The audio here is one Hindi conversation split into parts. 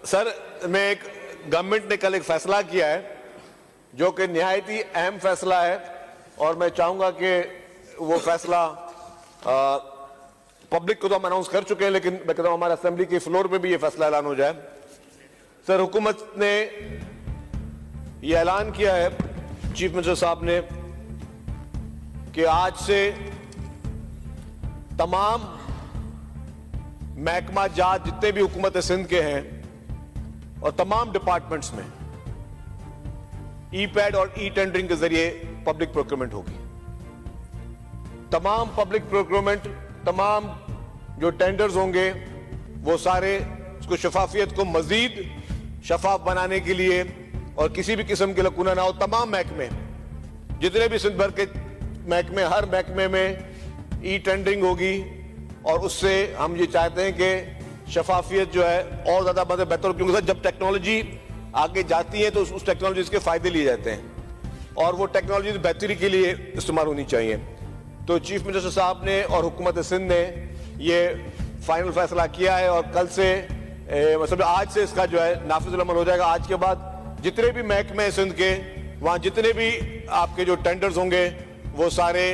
सर, मैं एक गवर्नमेंट ने कल एक फैसला किया है जो कि निहायत ही अहम फैसला है और मैं चाहूंगा कि वो फैसला पब्लिक को तो हम अनाउंस कर चुके हैं, लेकिन मैं कहता हूं हमारे असेंबली के फ्लोर पे भी ये फैसला ऐलान हो जाए। सर, हुकूमत ने ये ऐलान किया है, चीफ मिनिस्टर साहब ने, कि आज से तमाम महकमा जात जितने भी हुकूमत सिंध के हैं और तमाम डिपार्टमेंट्स में ई-पैड और ई-टेंडरिंग के जरिए पब्लिक प्रोक्योरमेंट होगी। तमाम पब्लिक प्रोक्योरमेंट, तमाम जो टेंडर्स होंगे वो सारे उसको शफाफियत को मजीद शफाफ बनाने के लिए और किसी भी किस्म के लकूना ना हो, तमाम महकमे जितने भी सिंध भर के महकमे, हर महकमे में ई-टेंडरिंग होगी और उससे हम ये चाहते हैं कि शफाफियत जो है और ज्यादा बेहतर, क्योंकि जब टेक्नोलॉजी आगे जाती है तो उस टेक्नोलॉजी के फायदे लिए जाते हैं और वो टेक्नोलॉजी बेहतरी के लिए इस्तेमाल होनी चाहिए। तो चीफ मिनिस्टर साहब ने और हुकूमत सिंध ने ये फाइनल फैसला किया है और कल से मतलब आज से इसका जो है नाफिजुल अमल हो जाएगा। आज के बाद जितने भी महकमे सिंध के, वहां जितने भी आपके जो टेंडर्स होंगे वो सारे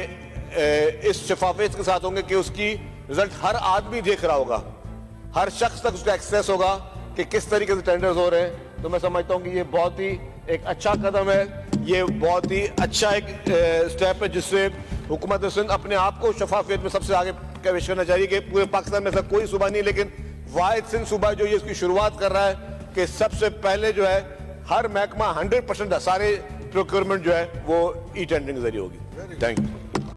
इस शफाफियत के साथ होंगे कि उसकी रिजल्ट हर आदमी देख रहा होगा, हर शख्स तक उसका एक्सेस होगा कि किस तरीके से टेंडर्स हो रहे हैं। तो मैं समझता हूं कि ये बहुत ही एक अच्छा कदम है, ये बहुत ही अच्छा एक स्टेप है जिससे हुकूमत सिंध अपने आप को शफाफियत में सबसे आगे पेश करना चाहिए कि पूरे पाकिस्तान में ऐसा कोई सूबा नहीं, लेकिन वाहिद सिंध सूबा जो ये इसकी शुरुआत कर रहा है कि सबसे पहले जो है हर महकमा 100% सारे प्रोक्योरमेंट जो है वो ई-टेंडरिंग के जरिए होगी। Thank you.